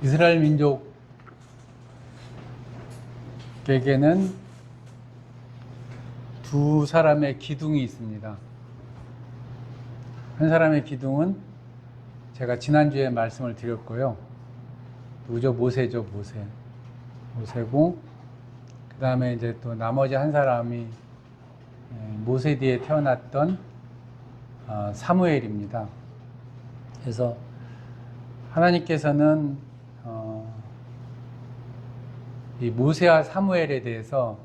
이스라엘 민족에게는 두 사람의 기둥이 있습니다. 한 사람의 기둥은 제가 지난주에 말씀을 드렸고요. 누구죠? 모세죠, 모세고, 그 다음에 이제 또 나머지 한 사람이 모세 뒤에 태어났던 사무엘입니다. 그래서 하나님께서는 이 모세와 사무엘에 대해서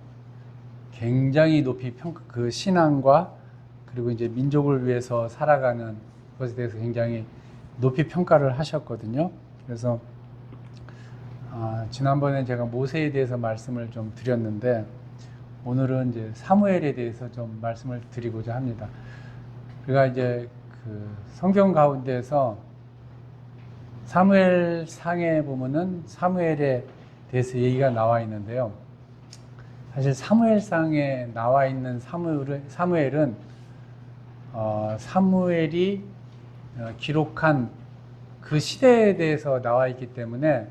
굉장히 높이 그 신앙과 그리고 이제 민족을 위해서 살아가는 것에 대해서 굉장히 높이 평가를 하셨거든요. 그래서 지난번에 제가 모세에 대해서 말씀을 좀 드렸는데 오늘은 이제 사무엘에 대해서 좀 말씀을 드리고자 합니다. 우리가 이제 그 성경 가운데서 사무엘 상에 보면은 사무엘에 대해서 얘기가 나와 있는데요. 사실 사무엘상에 나와 있는 사무엘은 사무엘이 기록한 그 시대에 대해서 나와 있기 때문에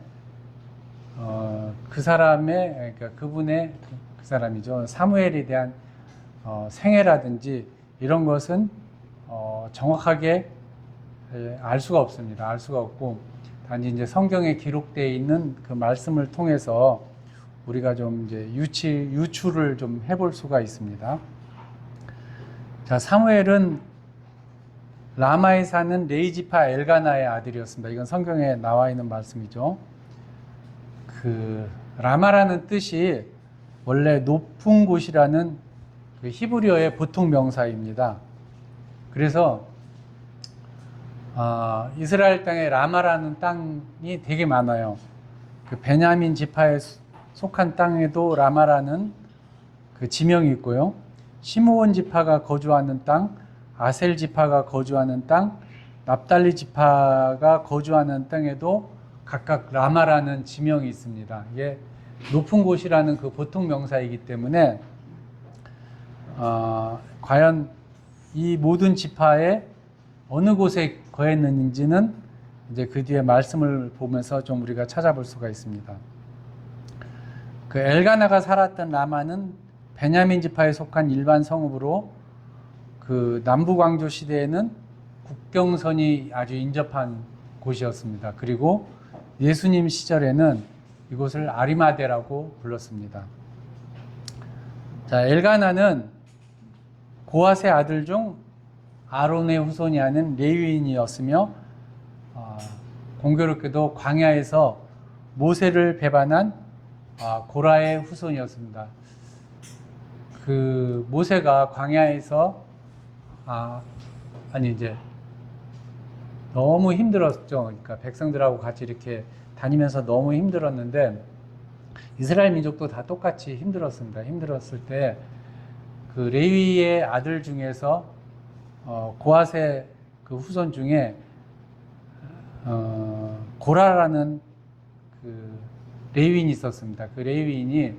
그 사람의, 그러니까 그분의, 그 사람이죠, 사무엘에 대한 생애라든지 이런 것은 정확하게 알 수가 없습니다. 알 수가 없고 단지 이제 성경에 기록되어 있는 그 말씀을 통해서 우리가 좀 이제 유추를 좀 해볼 수가 있습니다. 자, 사무엘은 라마에 사는 레이지파 엘가나의 아들이었습니다. 이건 성경에 나와 있는 말씀이죠. 그 라마라는 뜻이 원래 높은 곳이라는 그 히브리어의 보통 명사입니다. 그래서 이스라엘 땅에 라마라는 땅이 되게 많아요. 그 베냐민 지파에 속한 땅에도 라마라는 그 지명이 있고요. 시므온 지파가 거주하는 땅, 아셀 지파가 거주하는 땅, 납달리 지파가 거주하는 땅에도 각각 라마라는 지명이 있습니다. 이게 높은 곳이라는 그 보통 명사이기 때문에 과연 이 모든 지파에 어느 곳에 거했는지는 이제 그 뒤에 말씀을 보면서 좀 우리가 찾아볼 수가 있습니다. 그 엘가나가 살았던 라마는 베냐민 지파에 속한 일반 성읍으로 그 남부 왕조 시대에는 국경선이 아주 인접한 곳이었습니다. 그리고 예수님 시절에는 이곳을 아리마대라고 불렀습니다. 자, 엘가나는 고핫의 아들 중 아론의 후손이 아닌 레위인이었으며 공교롭게도 광야에서 모세를 배반한 고라의 후손이었습니다. 그 모세가 광야에서 이제 너무 힘들었죠. 그러니까 백성들하고 같이 이렇게 다니면서 너무 힘들었는데 이스라엘 민족도 다 똑같이 힘들었습니다. 힘들었을 때 그 레위의 아들 중에서 고핫의 그 후손 중에 고라라는 그 레위인이 있었습니다. 그 레위인이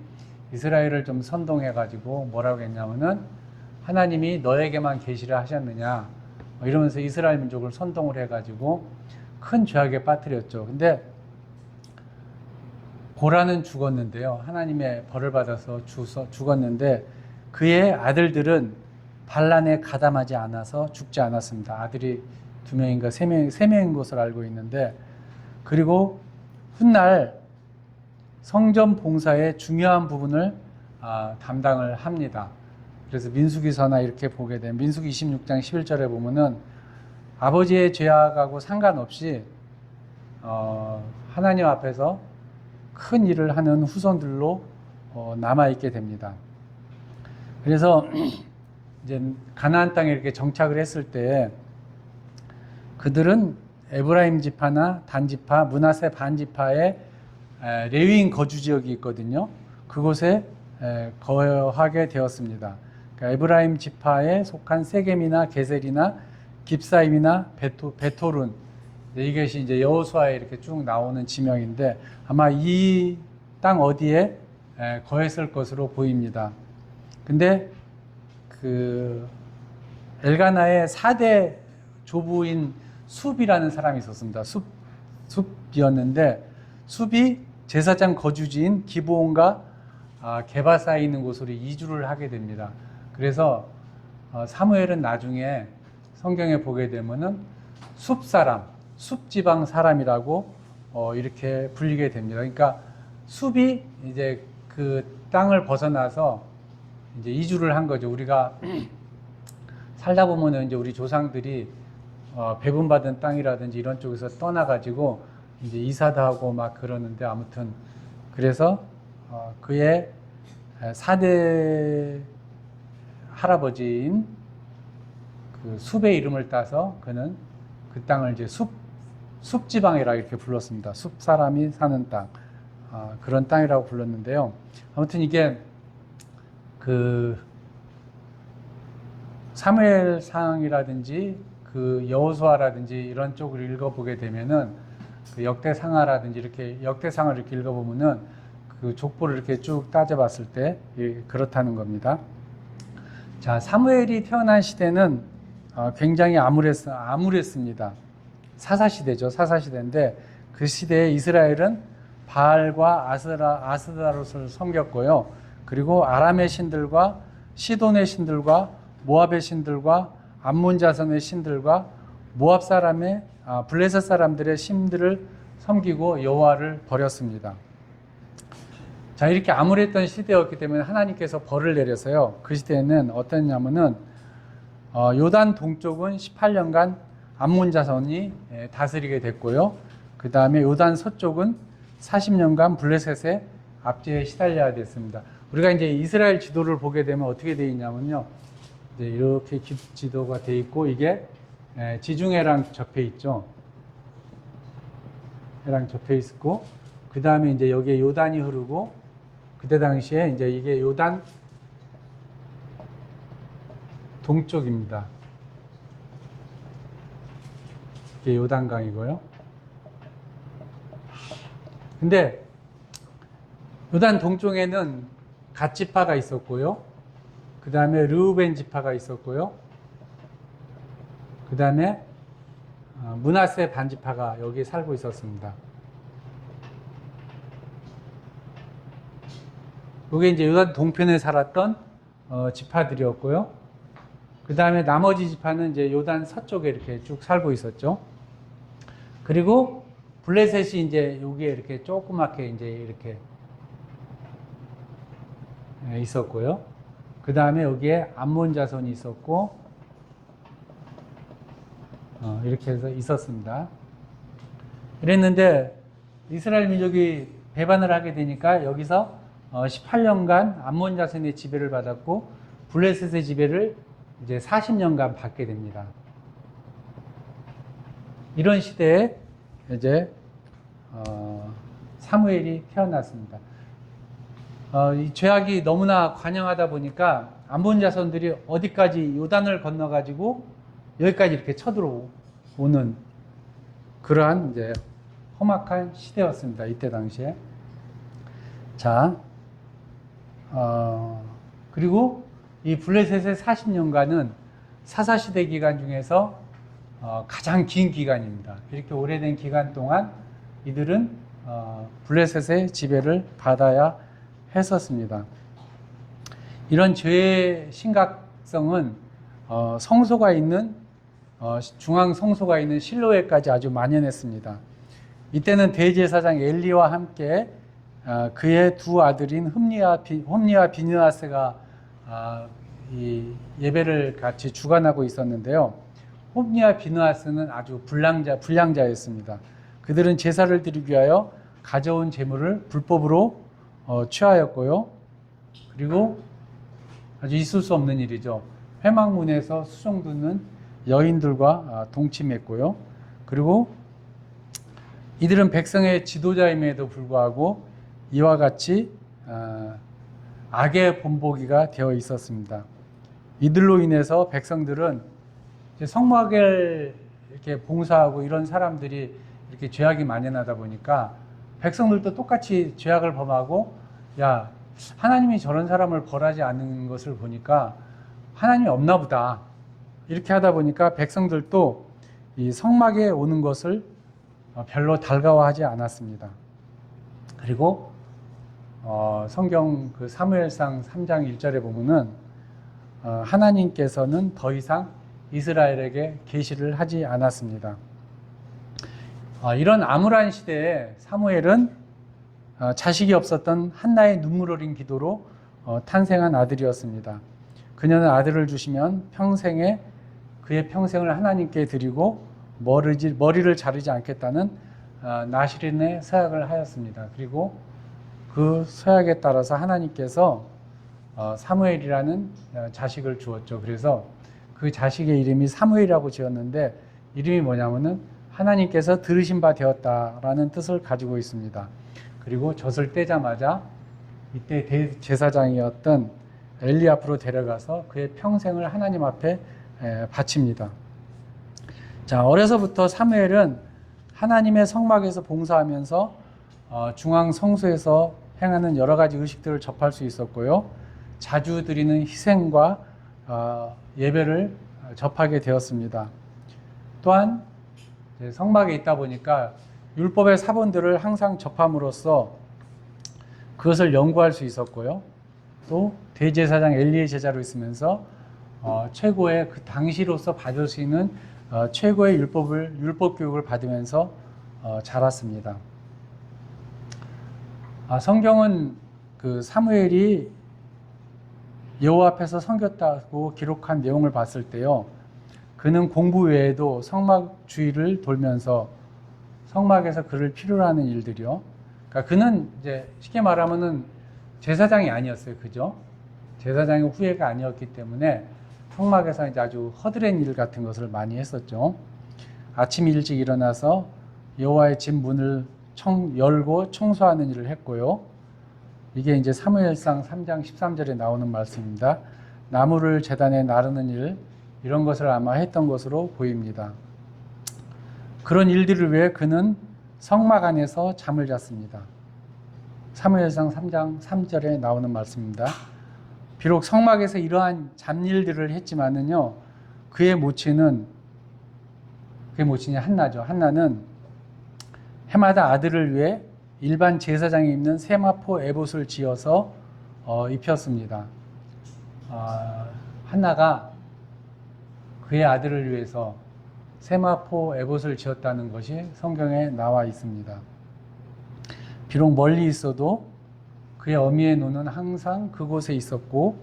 이스라엘을 좀 선동해가지고 뭐라고 했냐면은 하나님이 너에게만 계시를 하셨느냐 이러면서 이스라엘 민족을 선동을 해가지고 큰 죄악에 빠뜨렸죠. 근데 고라는 죽었는데요. 하나님의 벌을 받아서 죽었는데 그의 아들들은 반란에 가담하지 않아서 죽지 않았습니다. 아들이 2명인가 3명인 것으로 알고 있는데, 그리고 훗날 성전 봉사의 중요한 부분을 담당을 합니다. 그래서 민수기서나 이렇게 보게 되면 민수기 26장 11절에 보면은 아버지의 죄악하고 상관없이 하나님 앞에서 큰 일을 하는 후손들로 남아있게 됩니다. 그래서 이제 가나안 땅에 이렇게 정착을 했을 때 그들은 에브라임 지파나 단 지파, 므낫세 반 지파의 레위인 거주 지역이 있거든요. 그곳에 거하게 되었습니다. 그러니까 에브라임 지파에 속한 세겜이나 게셀이나 깁사임이나 베토룬, 이것이 이제 여호수아에 이렇게 쭉 나오는 지명인데 아마 이 땅 어디에 거했을 것으로 보입니다. 근데 그 엘가나의 4대 조부인 숲이라는 사람이 있었습니다. 숲이었는데 숲이 제사장 거주지인 기브온과 게바 사이에 있는 곳으로 이주를 하게 됩니다. 그래서 사무엘은 나중에 성경에 보게 되면은 숲사람, 숲지방 사람이라고 이렇게 불리게 됩니다. 그러니까 숲이 이제 그 땅을 벗어나서 이제 이주를 한 거죠. 우리가 살다 보면은 이제 우리 조상들이 배분받은 땅이라든지 이런 쪽에서 떠나가지고 이제 이사도 하고 막 그러는데 아무튼 그래서 그의 4대 할아버지인 그 숲의 이름을 따서 그는 그 땅을 이제 숲지방이라 이렇게 불렀습니다. 숲 사람이 사는 땅. 그런 땅이라고 불렀는데요. 아무튼 이게 그 사무엘상이라든지 그 여호수아라든지 이런 쪽을 읽어보게 되면은 그 역대상하라든지 이렇게 역대상을 이렇게 읽어보면은 그 족보를 이렇게 쭉 따져봤을 때 그렇다는 겁니다. 자, 사무엘이 태어난 시대는 굉장히 암울했습니다. 사사시대죠. 사사시대인데 그 시대에 이스라엘은 바알과 아스다롯을 섬겼고요. 그리고 아람의 신들과 시돈의 신들과 모압의 신들과 암몬 자손의 신들과 모압 사람의 블레셋 사람들의 신들을 섬기고 여호와를 버렸습니다. 자, 이렇게 암울했던 시대였기 때문에 하나님께서 벌을 내려서요. 그 시대에는 어떠냐면은 요단 동쪽은 18년간 암몬 자손이 다스리게 됐고요. 그 다음에 요단 서쪽은 40년간 블레셋의 압제에 시달려야 됐습니다. 우리가 이제 이스라엘 지도를 보게 되면 어떻게 되어 있냐면요. 이제 이렇게 지도가 되어 있고 이게 지중해랑 접해 있죠. 해랑 접해 있고 그 다음에 이제 여기에 요단이 흐르고 그때 당시에 이제 이게 요단 동쪽입니다. 이게 요단강이고요. 근데 요단 동쪽에는 갓 지파가 있었고요. 그 다음에 르우벤 지파가 있었고요. 그 다음에 므낫세 반지파가 여기 살고 있었습니다. 이게 이제 요단 동편에 살았던 지파들이었고요. 그 다음에 나머지 지파는 이제 요단 서쪽에 이렇게 쭉 살고 있었죠. 그리고 블레셋이 이제 여기에 이렇게 조그맣게 이제 이렇게 있었고요. 그 다음에 여기에 암몬 자손이 있었고, 이렇게 해서 있었습니다. 이랬는데 이스라엘 민족이 배반을 하게 되니까 여기서 18년간 암몬 자손의 지배를 받았고 블레셋의 지배를 이제 40년간 받게 됩니다. 이런 시대에 이제 사무엘이 태어났습니다. 이 죄악이 너무나 관영하다 보니까 암몬 자손들이 어디까지 요단을 건너가지고 여기까지 이렇게 쳐들어오는 그러한 이제 험악한 시대였습니다. 이때 당시에. 자, 그리고 이 블레셋의 40년간은 사사시대 기간 중에서 가장 긴 기간입니다. 이렇게 오래된 기간 동안 이들은 블레셋의 지배를 받아야 했었습니다. 이런 죄의 심각성은 성소가 있는 중앙 성소가 있는 실로에까지 아주 만연했습니다. 이때는 대제사장 엘리와 함께 그의 두 아들인 홈니와 비느하스가 이 예배를 같이 주관하고 있었는데요. 홈니와 비느하스는 아주 불량자였습니다. 그들은 제사를 드리기 위하여 가져온 재물을 불법으로 취하였고요. 그리고 아주 있을 수 없는 일이죠. 회막문에서 수종 듣는 여인들과 동침했고요. 그리고 이들은 백성의 지도자임에도 불구하고 이와 같이 악의 본보기가 되어 있었습니다. 이들로 인해서 백성들은 이제 성막을 이렇게 봉사하고 이런 사람들이 이렇게 죄악이 만연하다 보니까 백성들도 똑같이 죄악을 범하고, 야, 하나님이 저런 사람을 벌하지 않는 것을 보니까 하나님이 없나 보다, 이렇게 하다 보니까 백성들도 이 성막에 오는 것을 별로 달가워하지 않았습니다. 그리고 성경 그 사무엘상 3장 1절에 보면은 하나님께서는 더 이상 이스라엘에게 계시를 하지 않았습니다. 이런 암울한 시대에 사무엘은 자식이 없었던 한나의 눈물 어린 기도로 탄생한 아들이었습니다. 그녀는 아들을 주시면 그의 평생을 하나님께 드리고 머리를 자르지 않겠다는 나실인의 서약을 하였습니다. 그리고 그 서약에 따라서 하나님께서 사무엘이라는 자식을 주었죠. 그래서 그 자식의 이름이 사무엘이라고 지었는데 이름이 뭐냐면은 하나님께서 들으신 바 되었다라는 뜻을 가지고 있습니다. 그리고 젖을 떼자마자 이때 대제사장이었던 엘리 앞으로 데려가서 그의 평생을 하나님 앞에 바칩니다. 자, 어려서부터 사무엘은 하나님의 성막에서 봉사하면서 중앙 성소에서 행하는 여러 가지 의식들을 접할 수 있었고요. 자주 드리는 희생과 예배를 접하게 되었습니다. 또한 성막에 있다 보니까 율법의 사본들을 항상 접함으로써 그것을 연구할 수 있었고요. 또 대제사장 엘리의 제자로 있으면서 최고의 그 당시로서 받을 수 있는 최고의 율법 교육을 받으면서 자랐습니다. 성경은 그 사무엘이 여호와 앞에서 섬겼다고 기록한 내용을 봤을 때요, 그는 공부 외에도 성막 주위를 돌면서 성막에서 그를 필요로 하는 일들이요. 그러니까 그는 이제 쉽게 말하면은 제사장이 아니었어요, 그죠? 제사장의 후예가 아니었기 때문에 성막에서 이제 아주 허드렛 일 같은 것을 많이 했었죠. 아침 일찍 일어나서 여호와의 집 문을 열고 청소하는 일을 했고요. 이게 이제 사무엘상 3장 13절에 나오는 말씀입니다. 나무를 제단에 나르는 일, 이런 것을 아마 했던 것으로 보입니다. 그런 일들을 위해 그는 성막 안에서 잠을 잤습니다. 사무엘상 3장 3절에 나오는 말씀입니다. 비록 성막에서 이러한 잡일들을 했지만은요, 그의 모친이 한나죠. 한나는 해마다 아들을 위해 일반 제사장이 입는 세마포 에봇을 지어서 입혔습니다. 한나가 그의 아들을 위해서 세마포 에봇을 지었다는 것이 성경에 나와 있습니다. 비록 멀리 있어도 그의 어미의 눈은 항상 그곳에 있었고,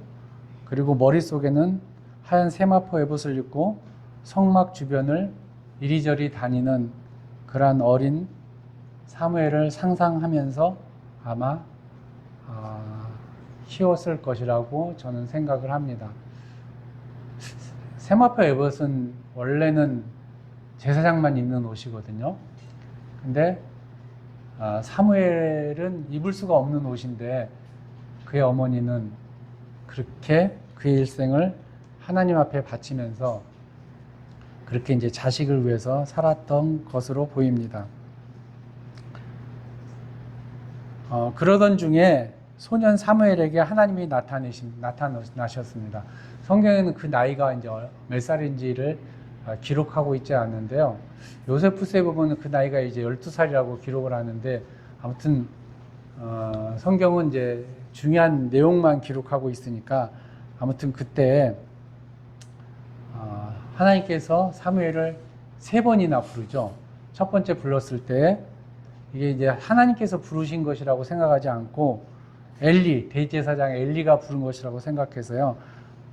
그리고 머릿속에는 하얀 세마포 에봇을 입고 성막 주변을 이리저리 다니는 그러한 어린 사무엘을 상상하면서 아마 키웠을 것이라고 저는 생각을 합니다. 세마포 에봇은 원래는 제사장만 입는 옷이거든요. 근데 사무엘은 입을 수가 없는 옷인데 그의 어머니는 그렇게 그의 일생을 하나님 앞에 바치면서 그렇게 이제 자식을 위해서 살았던 것으로 보입니다. 그러던 중에 소년 사무엘에게 하나님이 나타나셨습니다. 성경에는 그 나이가 이제 몇 살인지를 기록하고 있지 않는데요. 요세푸스에 보면 그 나이가 이제 12살이라고 기록을 하는데, 아무튼 성경은 이제 중요한 내용만 기록하고 있으니까, 아무튼 그때 하나님께서 사무엘을 3번이나 부르죠. 첫 번째 불렀을 때 이게 이제 하나님께서 부르신 것이라고 생각하지 않고 대제사장 엘리가 부른 것이라고 생각해서요,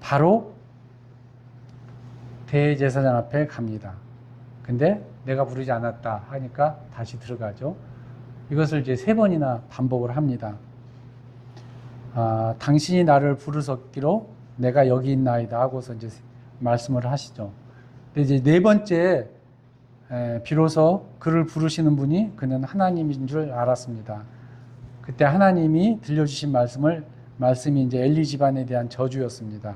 바로 대제사장 앞에 갑니다. 근데 내가 부르지 않았다 하니까 다시 들어가죠. 이것을 이제 3번이나 반복을 합니다. 당신이 나를 부르셨기로 내가 여기 있나이다 하고서 이제 말씀을 하시죠. 근데 이제 4번째 비로소 그를 부르시는 분이 그는 하나님인 줄 알았습니다. 그때 하나님이 들려주신 말씀이 이제 엘리 집안에 대한 저주였습니다.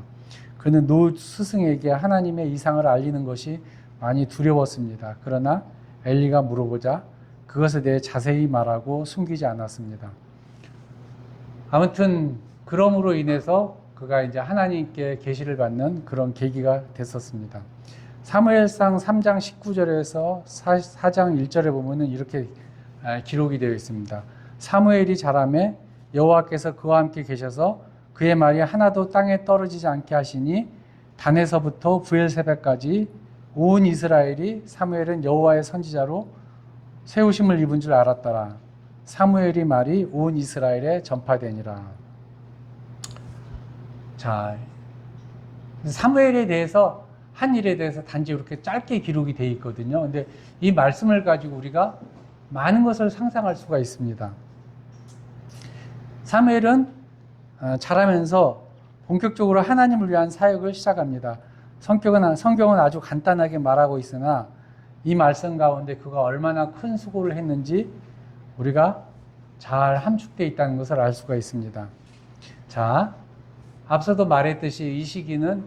그는 노 스승에게 하나님의 이상을 알리는 것이 많이 두려웠습니다. 그러나 엘리가 물어보자 그것에 대해 자세히 말하고 숨기지 않았습니다. 아무튼 그럼으로 인해서 그가 이제 하나님께 계시를 받는 그런 계기가 됐었습니다. 사무엘상 3장 19절에서 4장 1절에 보면은 이렇게 기록이 되어 있습니다. 사무엘이 자라매 여호와께서 그와 함께 계셔서 그의 말이 하나도 땅에 떨어지지 않게 하시니 단에서부터 부엘세바까지 온 이스라엘이 사무엘은 여호와의 선지자로 세우심을 입은 줄 알았더라. 사무엘이 말이 온 이스라엘에 전파되니라. 자, 사무엘에 대해서 한 일에 대해서 단지 이렇게 짧게 기록이 되어 있거든요. 근데 이 말씀을 가지고 우리가 많은 것을 상상할 수가 있습니다. 사무엘은 자라면서 본격적으로 하나님을 위한 사역을 시작합니다. 성경은 아주 간단하게 말하고 있으나 이 말씀 가운데 그가 얼마나 큰 수고를 했는지 우리가 잘 함축되어 있다는 것을 알 수가 있습니다. 자, 앞서도 말했듯이 이 시기는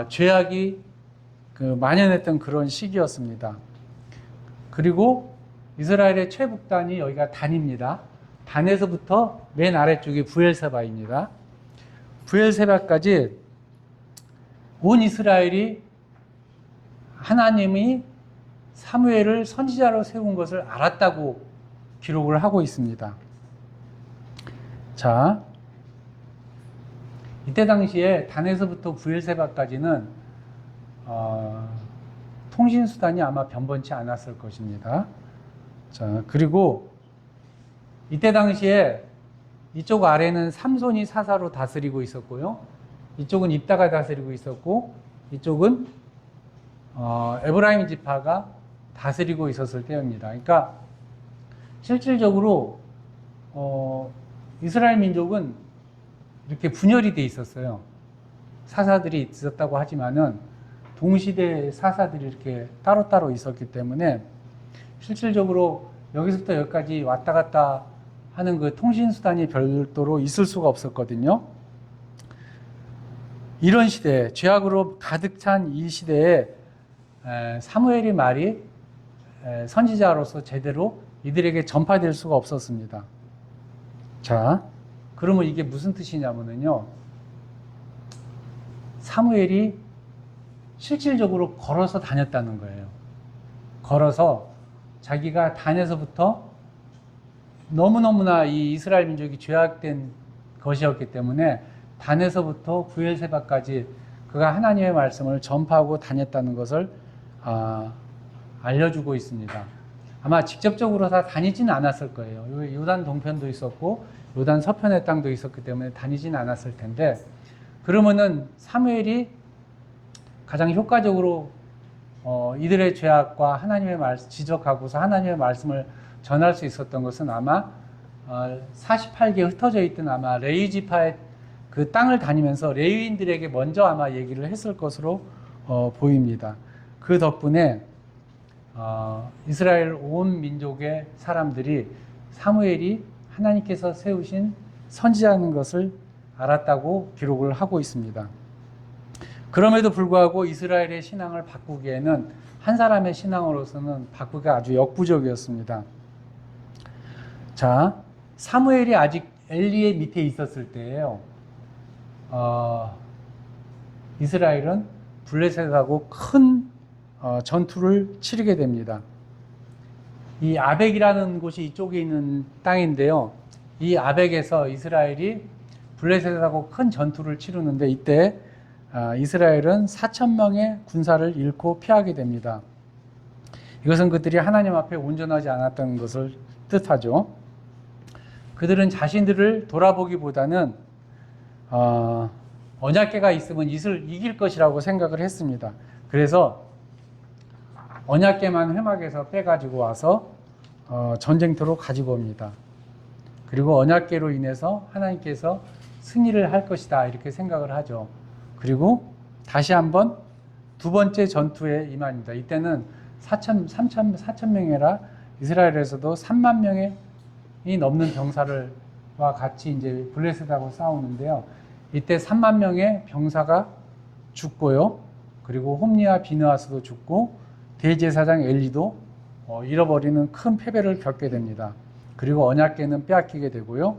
죄악이 만연했던 그런 시기였습니다. 그리고 이스라엘의 최북단이 여기가 단입니다. 단에서부터 맨 아래쪽이 부엘세바입니다. 부엘세바까지 온 이스라엘이 하나님이 사무엘을 선지자로 세운 것을 알았다고 기록을 하고 있습니다. 자, 이때 당시에 단에서부터 부엘세바까지는 통신수단이 아마 변변치 않았을 것입니다. 자, 그리고 이때 당시에 이쪽 아래는 삼손이 사사로 다스리고 있었고요. 이쪽은 입다가 다스리고 있었고, 이쪽은 에브라임 지파가 다스리고 있었을 때입니다. 그러니까 실질적으로 이스라엘 민족은 이렇게 분열이 돼 있었어요. 사사들이 있었다고 하지만은 동시대 사사들이 이렇게 따로따로 있었기 때문에 실질적으로 여기서부터 여기까지 왔다 갔다 하는 그 통신수단이 별도로 있을 수가 없었거든요. 이런 시대에, 죄악으로 가득 찬 이 시대에 사무엘의 말이 선지자로서 제대로 이들에게 전파될 수가 없었습니다. 자, 그러면 이게 무슨 뜻이냐면요, 사무엘이 실질적으로 걸어서 다녔다는 거예요. 걸어서 자기가 단에서부터 너무너무나 이 이스라엘 민족이 죄악된 것이었기 때문에 단에서부터 부엘세바까지 그가 하나님의 말씀을 전파하고 다녔다는 것을 알려주고 있습니다. 아마 직접적으로 다 다니지는 않았을 거예요. 요단 동편도 있었고 요단 서편의 땅도 있었기 때문에 다니지는 않았을 텐데, 그러면은 사무엘이 가장 효과적으로 이들의 죄악과 하나님의 말씀 지적하고서 하나님의 말씀을 전할 수 있었던 것은 아마 48개 흩어져 있던 아마 레위 지파의 그 땅을 다니면서 레위인들에게 먼저 아마 얘기를 했을 것으로 보입니다. 그 덕분에 이스라엘 온 민족의 사람들이 사무엘이 하나님께서 세우신 선지자인 것을 알았다고 기록을 하고 있습니다. 그럼에도 불구하고 이스라엘의 신앙을 바꾸기에는 한 사람의 신앙으로서는 바꾸기가 아주 역부족이었습니다. 자, 사무엘이 아직 엘리의 밑에 있었을 때예요. 이스라엘은 블레셋하고 큰 전투를 치르게 됩니다. 이 아벡이라는 곳이 이쪽에 있는 땅인데요. 이 아벡에서 이스라엘이 블레셋하고 큰 전투를 치르는데 이때 이스라엘은 4,000명의 군사를 잃고 피하게 됩니다. 이것은 그들이 하나님 앞에 온전하지 않았다는 것을 뜻하죠. 그들은 자신들을 돌아보기보다는 언약궤가 있으면 이길 것이라고 생각을 했습니다. 그래서 언약궤만 회막에서 빼가지고 와서 전쟁터로 가지고 옵니다. 그리고 언약궤로 인해서 하나님께서 승리를 할 것이다 이렇게 생각을 하죠. 그리고 다시 한번 두 번째 전투에 임합니다. 이때는 4,000명이라 이스라엘에서도 3만 명이 넘는 병사와 같이 이제 블레셋하고 싸우는데요. 이때 3만 명의 병사가 죽고요. 그리고 홈리와 비느하스도 죽고 대제사장 엘리도 잃어버리는 큰 패배를 겪게 됩니다. 그리고 언약궤는 빼앗기게 되고요.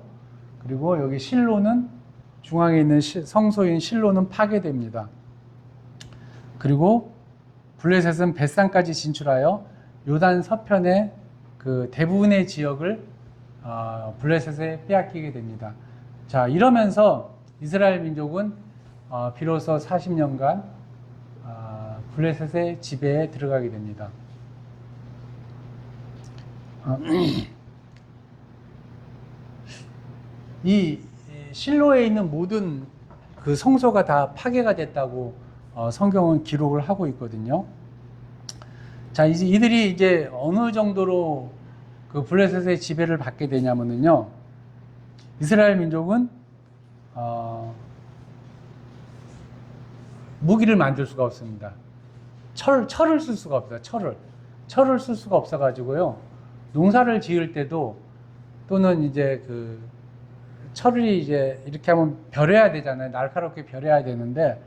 그리고 여기 실로는 중앙에 있는 성소인 실로는 파괴됩니다. 그리고 블레셋은 벳산까지 진출하여 요단 서편의 그 대부분의 지역을 블레셋에 빼앗기게 됩니다. 자, 이러면서 이스라엘 민족은 비로소 40년간 블레셋의 지배에 들어가게 됩니다. 이 실로에 있는 모든 그 성소가 다 파괴가 됐다고 성경은 기록을 하고 있거든요. 자, 이들이 이제 어느 정도로 그 블레셋의 지배를 받게 되냐면요, 이스라엘 민족은 무기를 만들 수가 없습니다. 철을 쓸 수가 없어요. 철을 쓸 수가 없어가지고요, 농사를 지을 때도 또는 이제 그 철을 이제 이렇게 하면 벼려야 되잖아요. 날카롭게 벼려야 되는데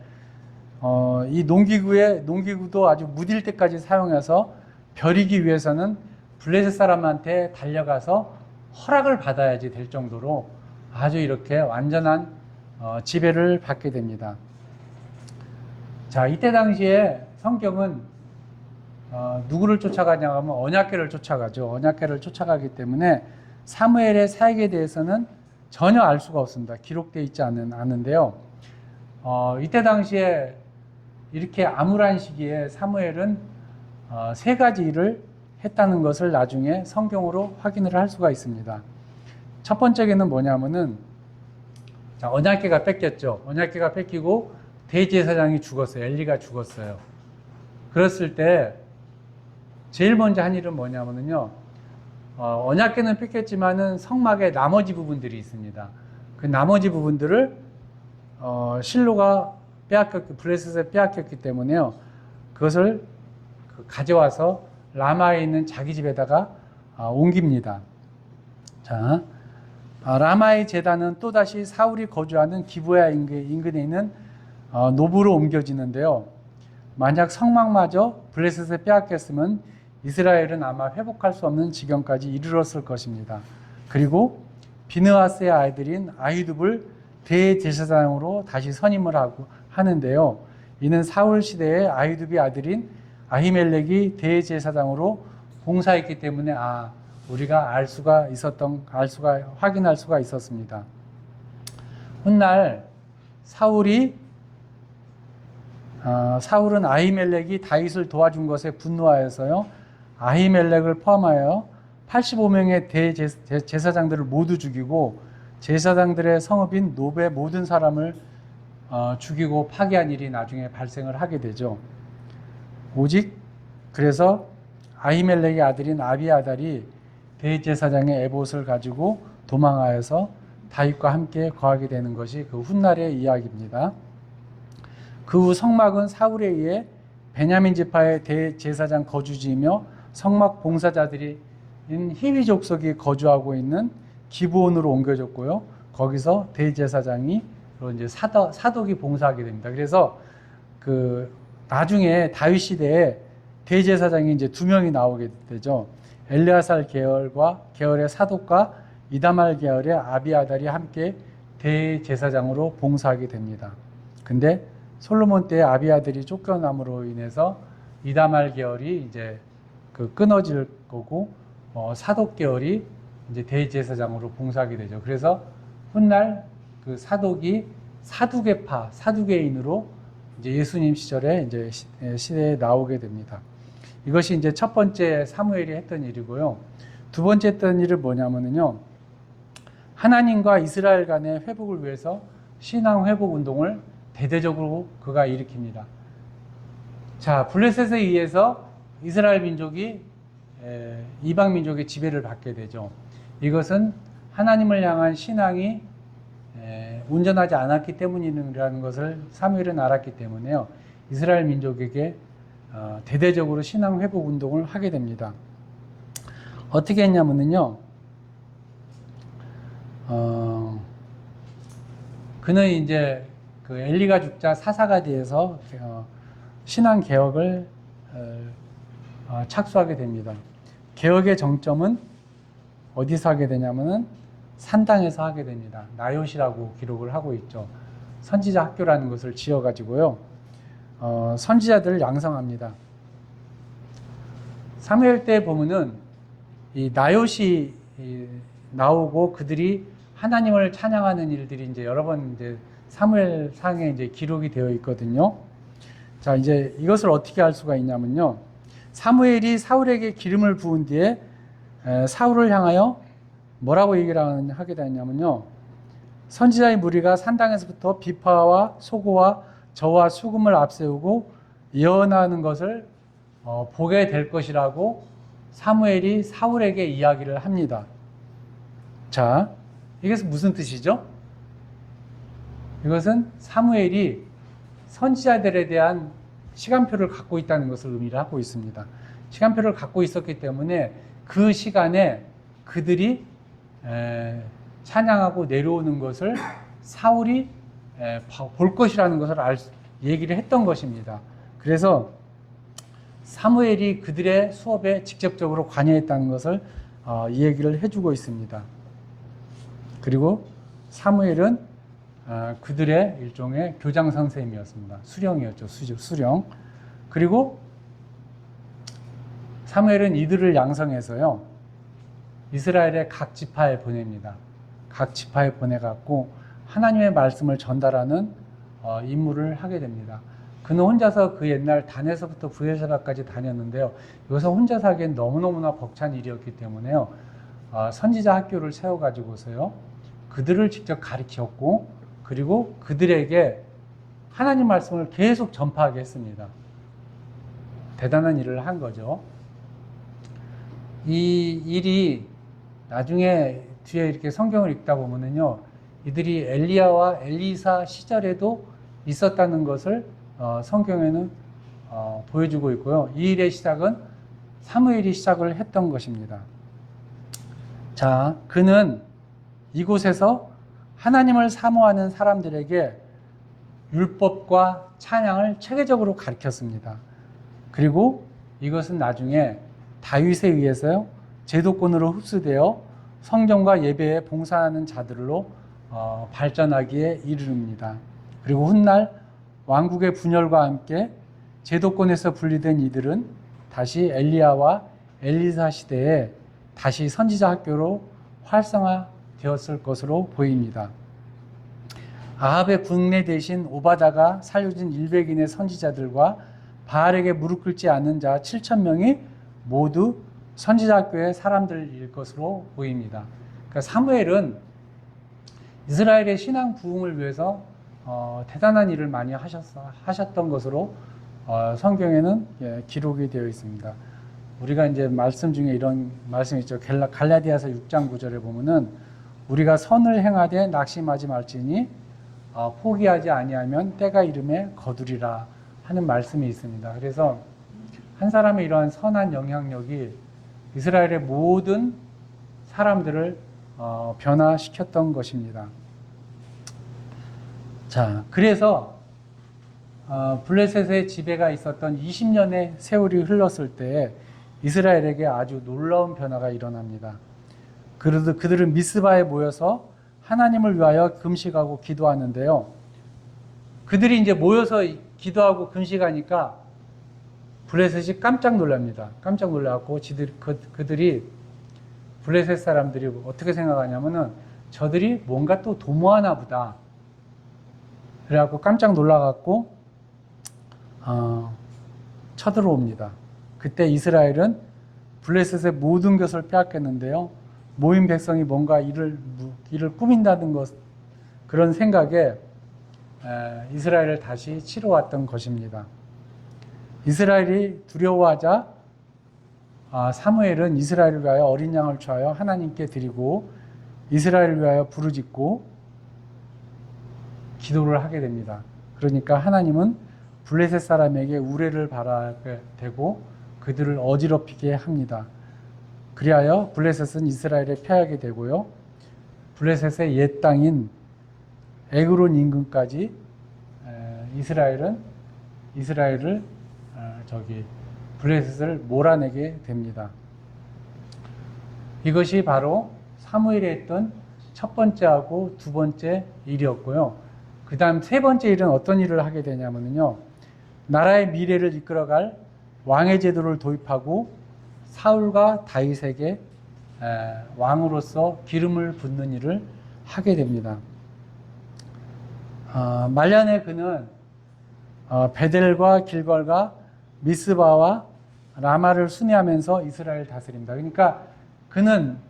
이 농기구도 아주 무딜 때까지 사용해서 벼리기 위해서는 블레셋 사람한테 달려가서 허락을 받아야지 될 정도로 아주 이렇게 완전한 지배를 받게 됩니다. 자, 이때 당시에 성경은 누구를 쫓아가냐 하면 언약궤를 쫓아가죠. 언약궤를 쫓아가기 때문에 사무엘의 사역에 대해서는 전혀 알 수가 없습니다. 기록되어 있지 않은데요. 이때 당시에 이렇게 암울한 시기에 사무엘은 세 가지 일을 했다는 것을 나중에 성경으로 확인을 할 수가 있습니다. 첫 번째는 뭐냐면은, 자, 언약궤가 뺏겼죠. 언약궤가 뺏기고 대제사장이 죽었어요. 엘리가 죽었어요. 그랬을 때 제일 먼저 한 일은 뭐냐면요, 언약궤는 뺏겼지만은 성막의 나머지 부분들이 있습니다. 그 나머지 부분들을 실로가 블레셋에 빼앗겼기 때문에요, 그것을 가져와서 라마에 있는 자기 집에다가 옮깁니다. 자, 라마의 제단은 또다시 사울이 거주하는 기브야 인근에 있는 노브로 옮겨지는데요, 만약 성막마저 블레셋에 빼앗겼으면 이스라엘은 아마 회복할 수 없는 지경까지 이르렀을 것입니다. 그리고 비느하스의 아이들인 아히둡을 대제사장으로 다시 선임을 하는데요, 이는 사울 시대의 아히둡의 아들인 아히멜렉이 대제사장으로 봉사했기 때문에 우리가 확인할 수가 있었습니다. 훗날 사울은 아히멜렉이 다윗을 도와준 것에 분노하여서요, 아히멜렉을 포함하여 85명의 대제사장들을 모두 죽이고 제사장들의 성읍인 노브의 모든 사람을 죽이고 파괴한 일이 나중에 발생을 하게 되죠. 오직 그래서 아히멜렉의 아들인 아비아달이 대제사장의 에봇을 가지고 도망하여서 다윗과 함께 거하게 되는 것이 그 훗날의 이야기입니다. 그 후 성막은 사울에 의해 베냐민 지파의 대제사장 거주지이며 성막 봉사자들인 히위 족속이 거주하고 있는 기브온으로 옮겨졌고요, 거기서 대제사장이 이제 사독이 봉사하게 됩니다. 그래서 그 나중에 다윗 시대에 대제사장이 이제 2명이 나오게 되죠. 엘르아살 계열의 사독과 이다말 계열의 아비아달이 함께 대제사장으로 봉사하게 됩니다. 근데 솔로몬 때 아비아들이 쫓겨남으로 인해서 이다말 계열이 이제 끊어질 거고, 사독 계열이 이제 대제사장으로 봉사하게 되죠. 그래서 훗날 그 사독이 사두개인으로 이제 예수님 시절에 이제 시대에 나오게 됩니다. 이것이 이제 첫 번째 사무엘이 했던 일이고요. 두 번째 했던 일은 뭐냐면요, 하나님과 이스라엘 간의 회복을 위해서 신앙 회복 운동을 대대적으로 그가 일으킵니다. 자, 블레셋에 의해서 이스라엘 민족이 이방 민족의 지배를 받게 되죠. 이것은 하나님을 향한 신앙이 온전하지 않았기 때문이라는 것을 사무엘은 알았기 때문에요, 이스라엘 민족에게 대대적으로 신앙 회복 운동을 하게 됩니다. 어떻게 했냐면요, 그는 이제 그 엘리가 죽자 사사가디에서 신앙 개혁을 착수하게 됩니다. 개혁의 정점은 어디서 하게 되냐면은 산당에서 하게 됩니다. 나요시라고 기록을 하고 있죠. 선지자 학교라는 것을 지어가지고요. 선지자들을 양성합니다. 사무엘 때 보면은 이 나요시 나오고 그들이 하나님을 찬양하는 일들이 이제 여러 번 이제 사무엘 상에 이제 기록이 되어 있거든요. 자, 이제 이것을 어떻게 알 수가 있냐면요. 사무엘이 사울에게 기름을 부은 뒤에 사울을 향하여 뭐라고 얘기를 하게 되냐면요. 선지자의 무리가 산당에서부터 비파와 소고와 저와 수금을 앞세우고 예언하는 것을 보게 될 것이라고 사무엘이 사울에게 이야기를 합니다. 자, 이것은 무슨 뜻이죠? 이것은 사무엘이 선지자들에 대한 시간표를 갖고 있다는 것을 의미를 하고 있습니다. 시간표를 갖고 있었기 때문에 그 시간에 그들이 찬양하고 내려오는 것을 사울이 볼 것이라는 것을 얘기를 했던 것입니다. 그래서 사무엘이 그들의 수업에 직접적으로 관여했다는 것을 이 얘기를 해주고 있습니다. 그리고 사무엘은 그들의 일종의 교장 선생님이었습니다. 수령이었죠. 수령. 그리고 사무엘은 이들을 양성해서요. 이스라엘의 각 지파에 보냅니다. 각 지파에 보내갖고 하나님의 말씀을 전달하는 임무를 하게 됩니다. 그는 혼자서 그 옛날 단에서부터 브엘세바까지 다녔는데요. 이것은 혼자서 하기엔 너무너무나 벅찬 일이었기 때문에요. 선지자 학교를 세워가지고서요. 그들을 직접 가르쳤고 그리고 그들에게 하나님 말씀을 계속 전파하게 했습니다. 대단한 일을 한 거죠. 이 일이 나중에 뒤에 이렇게 성경을 읽다 보면은요, 이들이 엘리야와 엘리사 시절에도 있었다는 것을 성경에는 보여주고 있고요. 이 일의 시작은 사무엘이 시작을 했던 것입니다. 자, 그는 이곳에서 하나님을 사모하는 사람들에게 율법과 찬양을 체계적으로 가르쳤습니다. 그리고 이것은 나중에 다윗에 의해서요, 제도권으로 흡수되어 성전과 예배에 봉사하는 자들로 발전하기에 이르릅니다. 그리고 훗날 왕국의 분열과 함께 제도권에서 분리된 이들은 다시 엘리야와 엘리사 시대에 다시 선지자 학교로 활성화되었을 것으로 보입니다. 아합의 국내 대신 오바다가 살려준 100인의 선지자들과 바알에게 무릎 꿇지 않는 자 7,000명이 모두 선지자 학교의 사람들일 것으로 보입니다. 그러니까 사무엘은 이스라엘의 신앙 부흥을 위해서 대단한 일을 많이 하셨던 것으로 성경에는 기록이 되어 있습니다. 우리가 이제 말씀 중에 이런 말씀이 있죠. 갈라디아서 6장 9절에 보면은 우리가 선을 행하되 낙심하지 말지니 포기하지 아니하면 때가 이름에 거두리라 하는 말씀이 있습니다. 그래서 한 사람의 이러한 선한 영향력이 이스라엘의 모든 사람들을 변화시켰던 것입니다. 자, 그래서 블레셋의 지배가 있었던 20년의 세월이 흘렀을 때 이스라엘에게 아주 놀라운 변화가 일어납니다. 그들은 미스바에 모여서 하나님을 위하여 금식하고 기도하는데요. 그들이 이제 모여서 기도하고 금식하니까 블레셋이 깜짝 놀랍니다. 깜짝 놀라고 그들이 블레셋 사람들이 어떻게 생각하냐면은 저들이 뭔가 또 도모하나 보다. 그래갖고 깜짝 놀라갖고 쳐들어옵니다. 그때 이스라엘은 블레셋의 모든 것을 빼앗겼는데요. 모인 백성이 뭔가 일을 꾸민다는 것, 그런 생각에 이스라엘을 다시 치러 왔던 것입니다. 이스라엘이 두려워하자 사무엘은 이스라엘을 위하여 어린 양을 취하여 하나님께 드리고 이스라엘을 위하여 부르짖고 기도를 하게 됩니다. 그러니까 하나님은 블레셋 사람에게 우레를 바라게 되고 그들을 어지럽히게 합니다. 그리하여 블레셋은 이스라엘에 패하게 되고요. 블레셋의 옛 땅인 에그론 인근까지 이스라엘을 블레셋을 몰아내게 됩니다. 이것이 바로 사무엘이 했던 첫 번째하고 두 번째 일이었고요. 그 다음 세 번째 일은 어떤 일을 하게 되냐면요. 나라의 미래를 이끌어갈 왕의 제도를 도입하고 사울과 다윗에게 왕으로서 기름을 붓는 일을 하게 됩니다. 말년에 그는 베델과 길갈과 미스바와 라마를 순회하면서 이스라엘을 다스립니다. 그러니까 그는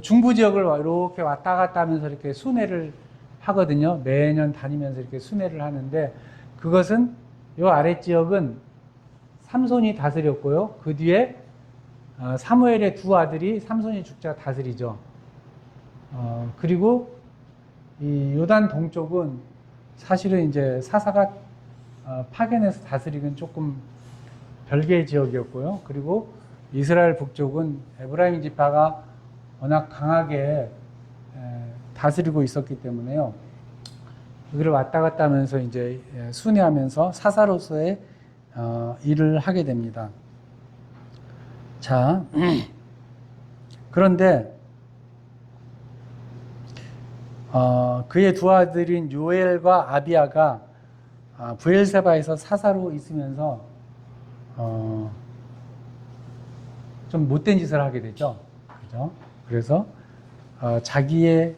중부 지역을 이렇게 왔다 갔다 하면서 이렇게 순회를 하거든요. 매년 다니면서 이렇게 순회를 하는데 그것은 이 아래 지역은 삼손이 다스렸고요. 그 뒤에 사무엘의 두 아들이 삼손이 죽자 다스리죠. 그리고 이 요단 동쪽은 사실은 이제 사사가 파견해서 다스리긴 조금 별개의 지역이었고요. 그리고 이스라엘 북쪽은 에브라임 지파가 워낙 강하게 다스리고 있었기 때문에요. 여기를 왔다 갔다 하면서 이제 순회하면서 사사로서의 일을 하게 됩니다. 자, 그런데 그의 두 아들인 요엘과 아비야가 브엘세바에서 사사로 있으면서 좀 못된 짓을 하게 되죠. 그죠? 그래서 자기의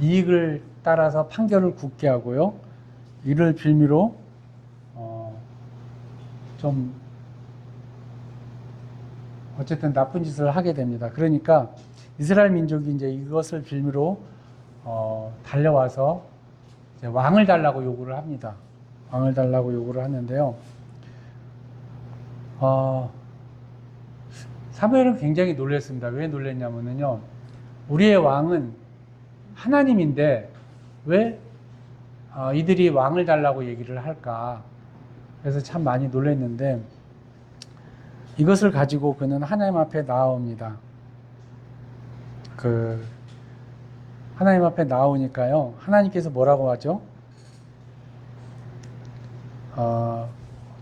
이익을 따라서 판결을 굳게 하고요. 이를 빌미로 좀 어쨌든 나쁜 짓을 하게 됩니다. 그러니까 이스라엘 민족이 이제 이것을 빌미로 달려와서 이제 왕을 달라고 요구를 합니다. 왕을 달라고 요구를 하는데요. 사무엘은 굉장히 놀랐습니다. 왜 놀랐냐면요. 우리의 왕은 하나님인데 왜 이들이 왕을 달라고 얘기를 할까? 그래서 참 많이 놀랐는데 이것을 가지고 그는 하나님 앞에 나아옵니다. 하나님 앞에 나오니까요. 하나님께서 뭐라고 하죠?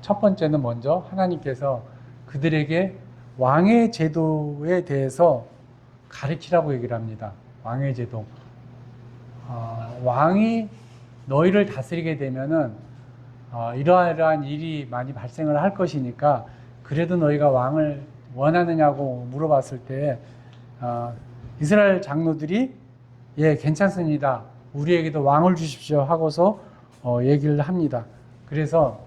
첫 번째는 먼저 하나님께서 그들에게 왕의 제도에 대해서 가르치라고 얘기를 합니다. 왕의 제도. 왕이 너희를 다스리게 되면은 이러한 일이 많이 발생을 할 것이니까 그래도 너희가 왕을 원하느냐고 물어봤을 때 이스라엘 장로들이 예, 괜찮습니다. 우리에게도 왕을 주십시오 하고서 얘기를 합니다. 그래서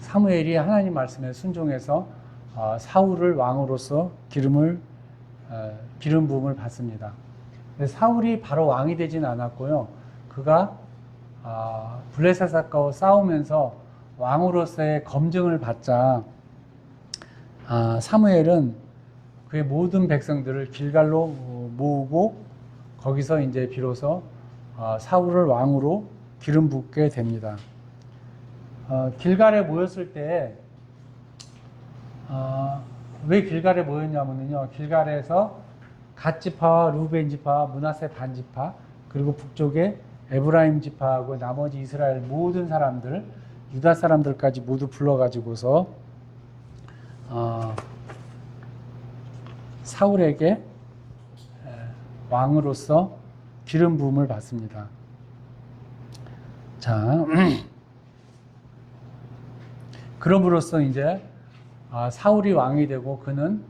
사무엘이 하나님 말씀에 순종해서 사울을 왕으로서 기름 부음을 받습니다. 사울이 바로 왕이 되진 않았고요. 그가 블레셋과 싸우면서 왕으로서의 검증을 받자 사무엘은 그의 모든 백성들을 길갈로 모으고 거기서 이제 비로소 사울을 왕으로 기름 붓게 됩니다. 길갈에 모였을 때 왜 길갈에 모였냐면요. 길갈에서 갓 지파와 루벤 지파와 므낫세 반 지파 그리고 북쪽에 에브라임 지파하고 나머지 이스라엘 모든 사람들 유다 사람들까지 모두 불러가지고서 사울에게 왕으로서 기름 부음을 받습니다. 자, 그럼으로써 이제 사울이 왕이 되고 그는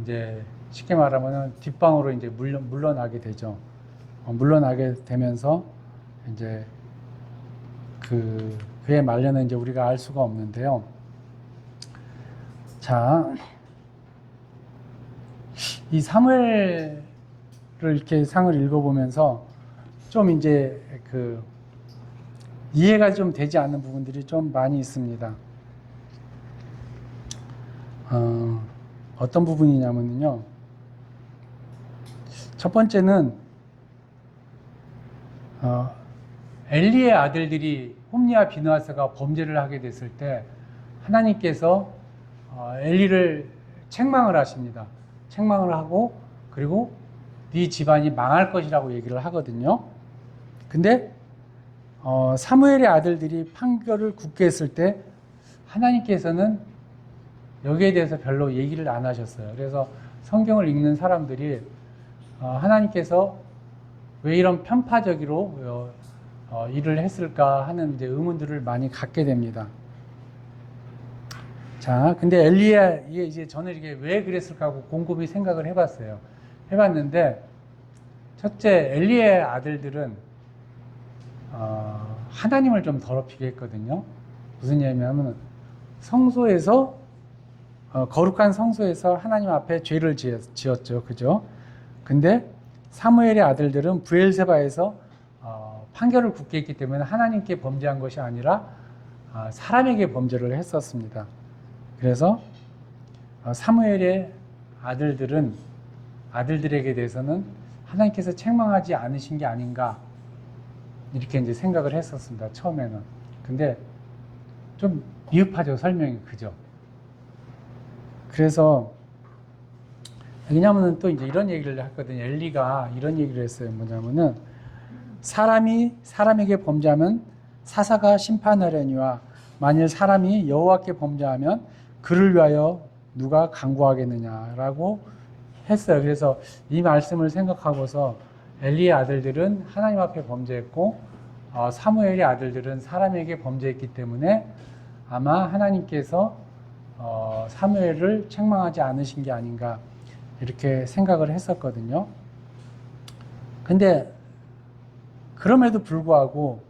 이제 쉽게 말하면 뒷방으로 이제 물러나게 되죠. 물러나게 되면서 이제 그의 말년은 이제 우리가 알 수가 없는데요. 자, 이 사무엘을 이렇게 상을 읽어보면서 좀 이제 이해가 좀 되지 않는 부분들이 좀 많이 있습니다. 어떤 부분이냐면요. 첫 번째는 엘리의 아들들이 홈니와 비느하스가 범죄를 하게 됐을 때 하나님께서 엘리를 책망을 하십니다. 책망을 하고 그리고 네 집안이 망할 것이라고 얘기를 하거든요. 근데 사무엘의 아들들이 판결을 굳게 했을 때 하나님께서는 여기에 대해서 별로 얘기를 안 하셨어요. 그래서 성경을 읽는 사람들이 하나님께서 왜 이런 편파적으로 일을 했을까 하는 이제 의문들을 많이 갖게 됩니다. 자, 근데 이게 이제 저는 이게 왜 그랬을까 하고 곰곰이 생각을 해봤어요. 해봤는데, 첫째, 엘리의 아들들은 하나님을 좀 더럽히게 했거든요. 무슨 얘기냐면 성소에서 거룩한 성소에서 하나님 앞에 죄를 지었죠, 그죠? 근데 사무엘의 아들들은 브엘세바에서 판결을 굳게 했기 때문에 하나님께 범죄한 것이 아니라 사람에게 범죄를 했었습니다. 그래서 사무엘의 아들들에게 대해서는 하나님께서 책망하지 않으신 게 아닌가 이렇게 이제 생각을 했었습니다. 처음에는. 근데 좀 미흡하죠, 설명이. 그죠? 그래서 왜냐하면 또 이제 이런 얘기를 했거든요. 엘리가 이런 얘기를 했어요. 뭐냐면은 사람이 사람에게 범죄하면 사사가 심판하려니와 만일 사람이 여호와께 범죄하면 그를 위하여 누가 간구하겠느냐라고 했어요. 그래서 이 말씀을 생각하고서 엘리의 아들들은 하나님 앞에 범죄했고 사무엘의 아들들은 사람에게 범죄했기 때문에 아마 하나님께서 사무엘을 책망하지 않으신 게 아닌가 이렇게 생각을 했었거든요. 근데 그럼에도 불구하고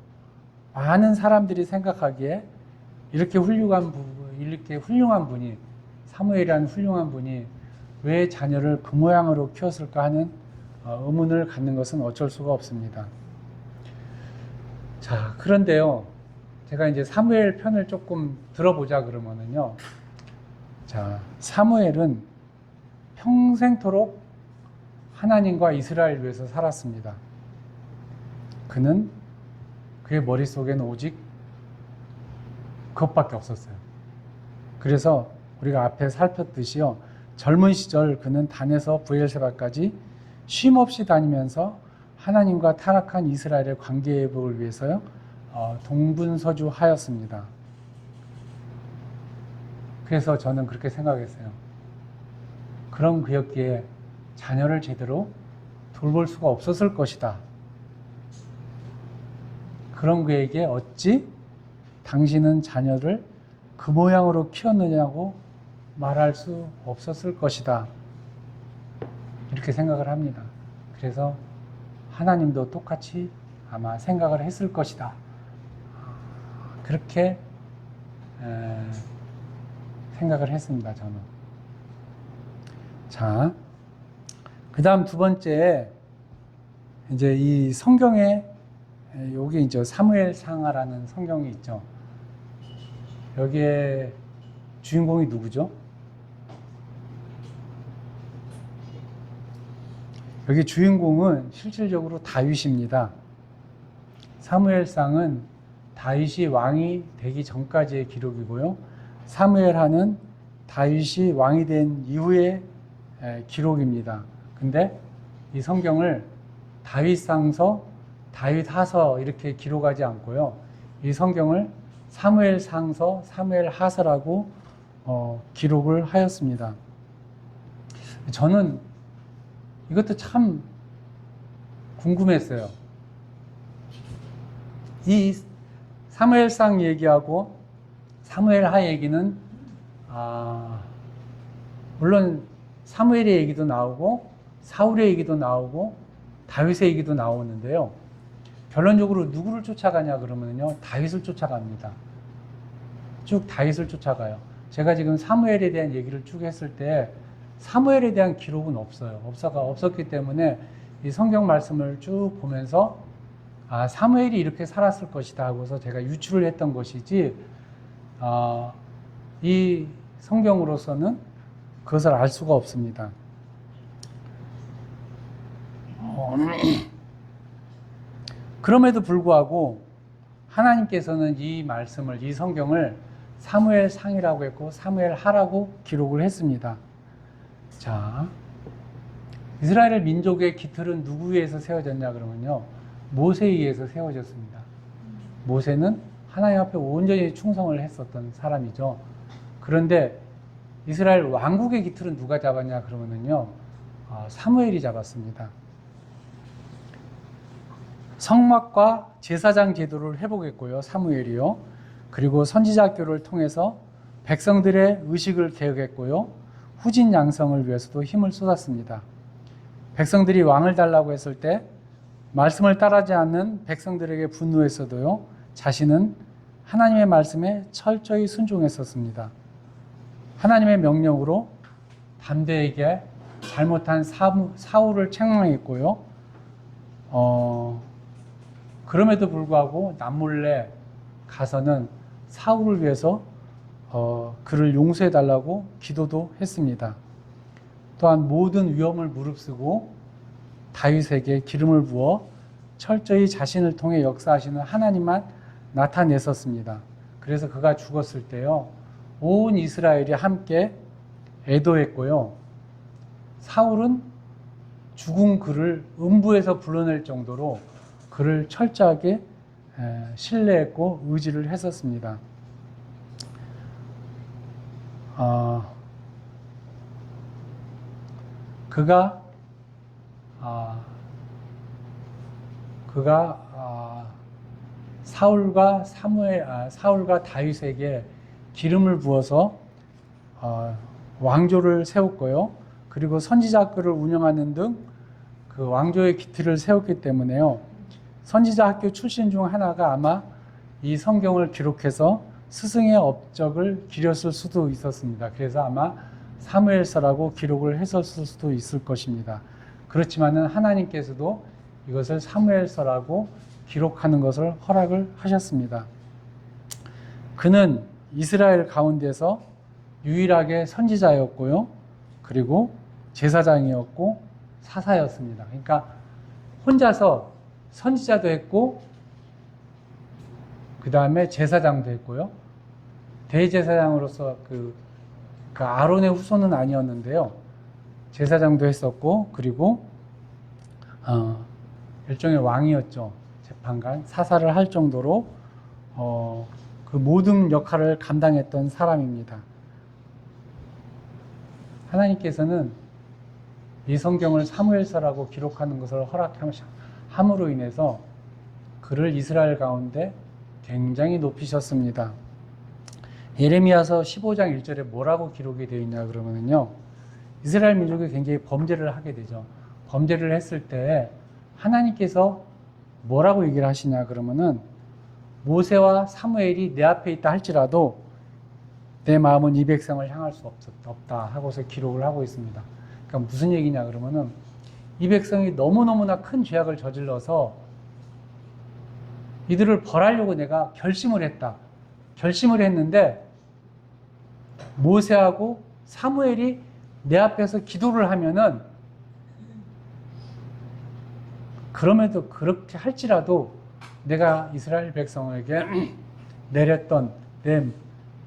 많은 사람들이 생각하기에 이렇게 훌륭한 분이, 사무엘이라는 훌륭한 분이 왜 자녀를 그 모양으로 키웠을까 하는 의문을 갖는 것은 어쩔 수가 없습니다. 자, 그런데요, 제가 이제 사무엘 편을 조금 들어보자 그러면은요, 자, 사무엘은 평생토록 하나님과 이스라엘 위해서 살았습니다. 그는 그의 머릿속에는 오직 그것밖에 없었어요. 그래서 우리가 앞에 살폈듯이요, 젊은 시절 그는 단에서 브엘세바까지 쉼없이 다니면서 하나님과 타락한 이스라엘의 관계 회복을 위해서요, 동분서주하였습니다. 그래서 저는 그렇게 생각했어요. 그런 그였기에 자녀를 제대로 돌볼 수가 없었을 것이다. 그런 그에게 어찌 당신은 자녀를 그 모양으로 키웠느냐고 말할 수 없었을 것이다. 이렇게 생각을 합니다. 그래서 하나님도 똑같이 아마 생각을 했을 것이다. 그렇게 생각을 했습니다, 저는. 자, 그 다음 두 번째, 이제 이 성경에, 여기 이제 사무엘상하라는 성경이 있죠. 여기에 주인공이 누구죠? 여기 주인공은 실질적으로 다윗입니다. 사무엘상은 다윗이 왕이 되기 전까지의 기록이고요. 사무엘하는 다윗이 왕이 된 이후의 기록입니다. 근데 이 성경을 다윗상서, 다윗하서 이렇게 기록하지 않고요. 이 성경을 사무엘상서, 사무엘하서라고 기록을 하였습니다. 저는 이것도 참 궁금했어요. 이 사무엘상 얘기하고 사무엘하 얘기는 물론 사무엘의 얘기도 나오고 사울의 얘기도 나오고 다윗의 얘기도 나오는데요. 결론적으로 누구를 쫓아가냐 그러면요, 다윗을 쫓아갑니다. 쭉 다윗을 쫓아가요. 제가 지금 사무엘에 대한 얘기를 쭉 했을 때 사무엘에 대한 기록은 없었기 때문에 이 성경 말씀을 쭉 보면서 사무엘이 이렇게 살았을 것이다 하고서 제가 유추를 했던 것이지, 이 성경으로서는 그것을 알 수가 없습니다. 그럼에도 불구하고 하나님께서는 이 말씀을, 이 성경을 사무엘상이라고 했고 사무엘하라고 기록을 했습니다. 자, 이스라엘 민족의 기틀은 누구에 의해서 세워졌냐 그러면요, 모세에 의해서 세워졌습니다. 모세는 하나님 앞에 온전히 충성을 했었던 사람이죠. 그런데 이스라엘 왕국의 기틀은 누가 잡았냐 그러면은요, 사무엘이 잡았습니다. 성막과 제사장 제도를 회복했고요, 사무엘이요. 그리고 선지자 학교를 통해서 백성들의 의식을 개혁했고요, 후진 양성을 위해서도 힘을 쏟았습니다. 백성들이 왕을 달라고 했을 때 말씀을 따르지 않는 백성들에게 분노했어도요, 자신은 하나님의 말씀에 철저히 순종했었습니다. 하나님의 명령으로 담대하게 잘못한 사울을 책망했고요. 그럼에도 불구하고 남몰래 가서는 사울을 위해서 그를 용서해달라고 기도도 했습니다. 또한 모든 위험을 무릅쓰고 다윗에게 기름을 부어 철저히 자신을 통해 역사하시는 하나님만 나타냈었습니다. 그래서 그가 죽었을 때요, 온 이스라엘이 함께 애도했고요. 사울은 죽은 그를 음부에서 불러낼 정도로 그를 철저하게 신뢰했고 의지를 했었습니다. 그가 사울과 다윗에게 기름을 부어서 왕조를 세웠고요. 그리고 선지자 학교를 운영하는 등 그 왕조의 기틀을 세웠기 때문에요. 선지자 학교 출신 중 하나가 아마 이 성경을 기록해서 스승의 업적을 기렸을 수도 있었습니다. 그래서 아마 사무엘서라고 기록을 했었을 수도 있을 것입니다. 그렇지만은 하나님께서도 이것을 사무엘서라고 기록하는 것을 허락을 하셨습니다. 그는 이스라엘 가운데서 유일하게 선지자였고요. 그리고 제사장이었고 사사였습니다. 그러니까 혼자서 선지자도 했고 그 다음에 제사장도 했고요. 대제사장으로서 그 아론의 후손은 아니었는데요. 제사장도 했었고 그리고 일종의 왕이었죠. 재판관, 사사를 할 정도로 그 모든 역할을 감당했던 사람입니다. 하나님께서는 이 성경을 사무엘서라고 기록하는 것을 허락함으로 인해서 그를 이스라엘 가운데 굉장히 높이셨습니다. 예레미야서 15장 1절에 뭐라고 기록이 되어 있냐 그러면요, 이스라엘 민족이 굉장히 범죄를 하게 되죠. 범죄를 했을 때 하나님께서 뭐라고 얘기를 하시냐 그러면은, 모세와 사무엘이 내 앞에 있다 할지라도 내 마음은 이 백성을 향할 수 없다 하고서 기록을 하고 있습니다. 그러니까 무슨 얘기냐 그러면은, 이 백성이 너무너무나 큰 죄악을 저질러서 이들을 벌하려고 내가 결심을 했다. 결심을 했는데 모세하고 사무엘이 내 앞에서 기도를 하면은, 그럼에도 그렇게 할지라도 내가 이스라엘 백성에게 내렸던 내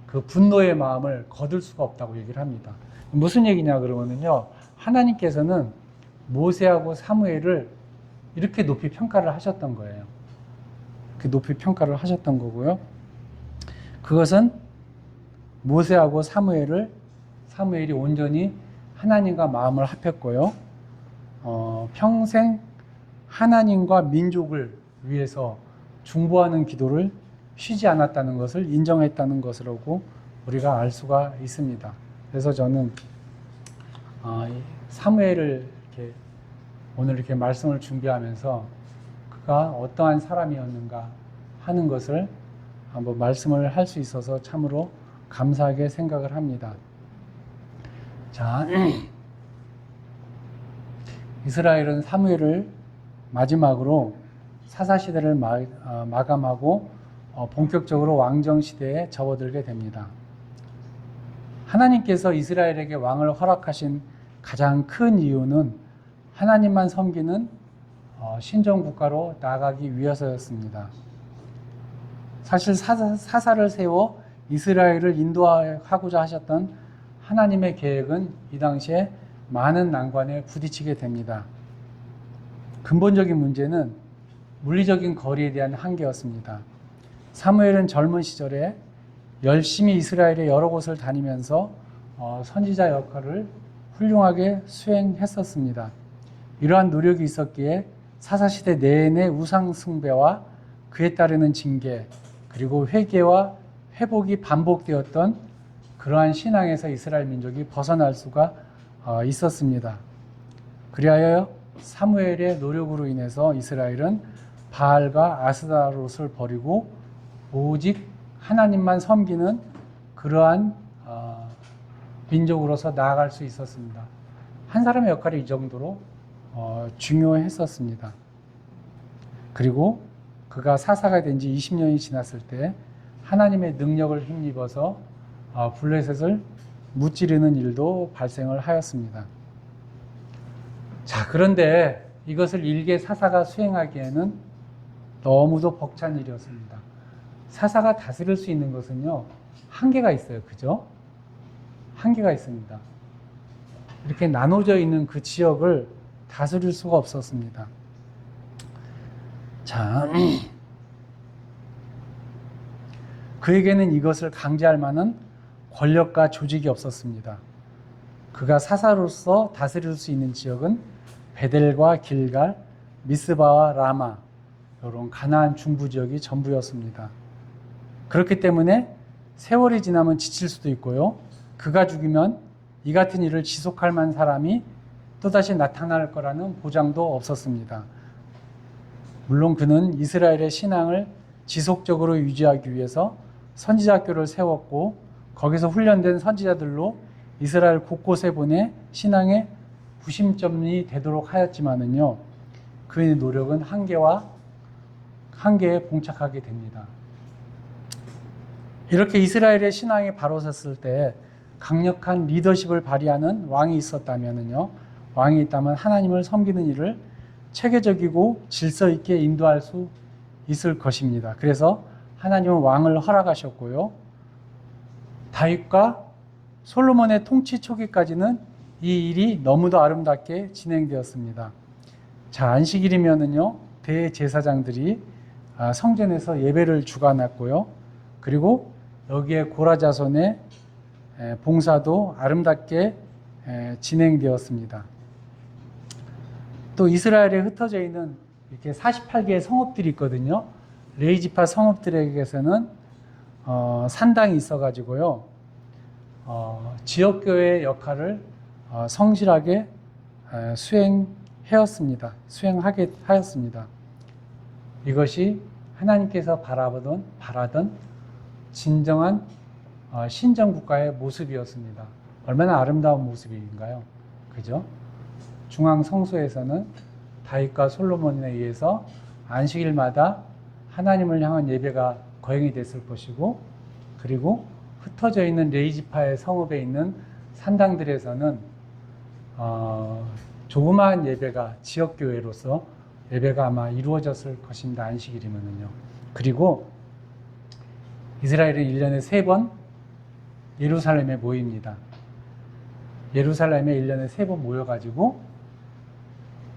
그 분노의 마음을 거둘 수가 없다고 얘기를 합니다. 무슨 얘기냐 그러면요, 하나님께서는 모세하고 사무엘을 이렇게 높이 평가를 하셨던 거예요. 그 높이 평가를 하셨던 거고요. 그것은 모세하고 사무엘이 온전히 하나님과 마음을 합했고요. 평생 하나님과 민족을 위해서 중보하는 기도를 쉬지 않았다는 것을 인정했다는 것으로 우리가 알 수가 있습니다. 그래서 저는 사무엘을 오늘 이렇게 말씀을 준비하면서 그가 어떠한 사람이었는가 하는 것을 한번 말씀을 할 수 있어서 참으로 감사하게 생각을 합니다. 자, 이스라엘은 사무엘을 마지막으로 사사시대를 마감하고 본격적으로 왕정시대에 접어들게 됩니다. 하나님께서 이스라엘에게 왕을 허락하신 가장 큰 이유는 하나님만 섬기는 신정국가로 나아가기 위해서였습니다. 사실 사사를 세워 이스라엘을 인도하고자 하셨던 하나님의 계획은 이 당시에 많은 난관에 부딪히게 됩니다. 근본적인 문제는 물리적인 거리에 대한 한계였습니다. 사무엘은 젊은 시절에 열심히 이스라엘의 여러 곳을 다니면서 선지자 역할을 훌륭하게 수행했었습니다. 이러한 노력이 있었기에 사사시대 내내 우상 숭배와 그에 따르는 징계, 그리고 회개와 회복이 반복되었던 그러한 신앙에서 이스라엘 민족이 벗어날 수가 있었습니다. 그리하여 사무엘의 노력으로 인해서 이스라엘은 바알과 아스타롯을 버리고 오직 하나님만 섬기는 그러한 민족으로서 나아갈 수 있었습니다. 한 사람의 역할이 이 정도로 중요했었습니다. 그리고 그가 사사가 된 지 20년이 지났을 때 하나님의 능력을 힘입어서 블레셋을 무찌르는 일도 발생을 하였습니다. 자, 그런데 이것을 일개 사사가 수행하기에는 너무도 벅찬 일이었습니다. 사사가 다스릴 수 있는 것은요, 한계가 있어요. 그죠? 한계가 있습니다. 이렇게 나눠져 있는 그 지역을 다스릴 수가 없었습니다. 자, 그에게는 이것을 강제할 만한 권력과 조직이 없었습니다. 그가 사사로서 다스릴 수 있는 지역은 베델과 길갈, 미스바와 라마, 이런 가나안 중부 지역이 전부였습니다. 그렇기 때문에 세월이 지나면 지칠 수도 있고요. 그가 죽으면 이 같은 일을 지속할 만한 사람이 또다시 나타날 거라는 보장도 없었습니다. 물론 그는 이스라엘의 신앙을 지속적으로 유지하기 위해서 선지자학교를 세웠고 거기서 훈련된 선지자들로 이스라엘 곳곳에 보내 신앙의 구심점이 되도록 하였지만은요, 그의 노력은 한계에 봉착하게 됩니다. 이렇게 이스라엘의 신앙이 바로 섰을 때 강력한 리더십을 발휘하는 왕이 있었다면은요, 왕이 있다면 하나님을 섬기는 일을 체계적이고 질서 있게 인도할 수 있을 것입니다. 그래서 하나님은 왕을 허락하셨고요. 다윗과 솔로몬의 통치 초기까지는 이 일이 너무도 아름답게 진행되었습니다. 자, 안식일이면은요, 대제사장들이 성전에서 예배를 주관했고요. 그리고 여기에 고라 자손의 봉사도 아름답게 진행되었습니다. 또 이스라엘에 흩어져 있는 이렇게 48개의 성읍들이 있거든요. 레위지파 성읍들에게서는 산당이 있어가지고요, 지역교회의 역할을 성실하게 수행하게 하였습니다. 이것이 하나님께서 바라던 진정한 신정국가의 모습이었습니다. 얼마나 아름다운 모습인가요? 그죠? 중앙 성소에서는 다윗과 솔로몬에 의해서 안식일마다 하나님을 향한 예배가 거행이 됐을 것이고, 그리고 흩어져 있는 레위지파의 성읍에 있는 산당들에서는 조그마한 예배가 지역교회로서 예배가 아마 이루어졌을 것입니다. 안식일이면은요. 그리고 이스라엘은 1년에 3번 예루살렘에 모입니다. 예루살렘에 1년에 3번 모여가지고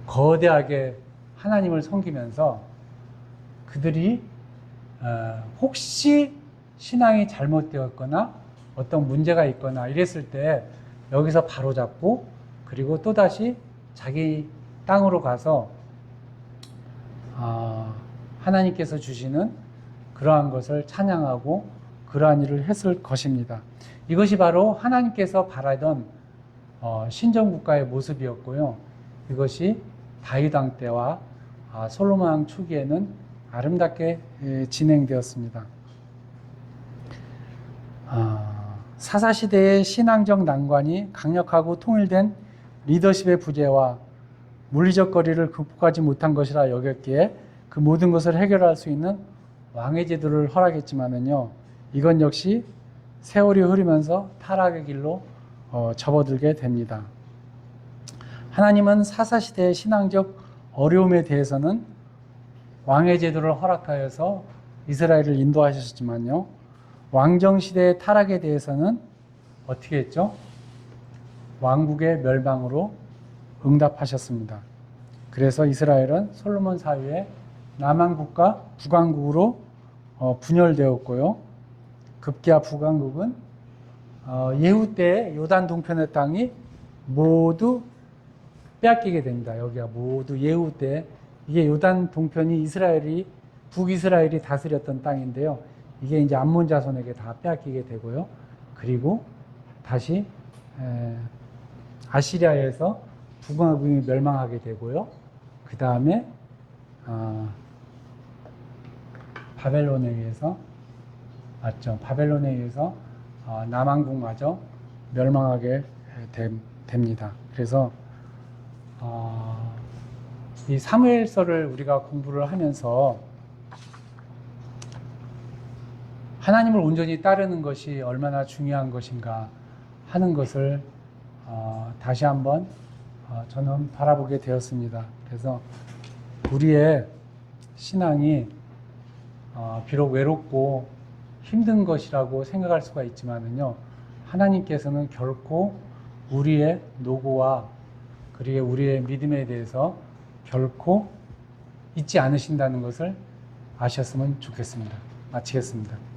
거대하게 하나님을 섬기면서 그들이 혹시 신앙이 잘못되었거나 어떤 문제가 있거나 이랬을 때 여기서 바로잡고, 그리고 또다시 자기 땅으로 가서 하나님께서 주시는 그러한 것을 찬양하고 그러한 일을 했을 것입니다. 이것이 바로 하나님께서 바라던 신정국가의 모습이었고요. 이것이 다윗 왕 때와 솔로몬 왕 초기에는 아름답게 진행되었습니다. 사사시대의 신앙적 난관이 강력하고 통일된 리더십의 부재와 물리적 거리를 극복하지 못한 것이라 여겼기에 그 모든 것을 해결할 수 있는 왕의 제도를 허락했지만은요, 이건 역시 세월이 흐르면서 타락의 길로 접어들게 됩니다. 하나님은 사사시대의 신앙적 어려움에 대해서는 왕의 제도를 허락하여서 이스라엘을 인도하셨지만요, 왕정시대의 타락에 대해서는 어떻게 했죠? 왕국의 멸망으로 응답하셨습니다. 그래서 이스라엘은 솔로몬 사후에 남왕국과 북왕국으로 분열되었고요. 급기야 북왕국은 예후 때 요단 동편의 땅이 모두 빼앗기게 됩니다. 여기가 모두 예후 때 이게 요단 동편이 북이스라엘이 다스렸던 땅인데요. 이게 이제 암몬 자손에게 다 빼앗기게 되고요. 그리고 다시 아시리아에서 북왕국이 멸망하게 되고요. 그 다음에 바벨론에 의해서 바벨론에 의해서 남왕국마저 멸망하게 됩니다. 그래서 이 사무엘서를 우리가 공부를 하면서 하나님을 온전히 따르는 것이 얼마나 중요한 것인가 하는 것을 다시 한번 저는 바라보게 되었습니다. 그래서 우리의 신앙이 비록 외롭고 힘든 것이라고 생각할 수가 있지만은요, 하나님께서는 결코 우리의 노고와 그리고 우리의 믿음에 대해서 결코 잊지 않으신다는 것을 아셨으면 좋겠습니다. 마치겠습니다.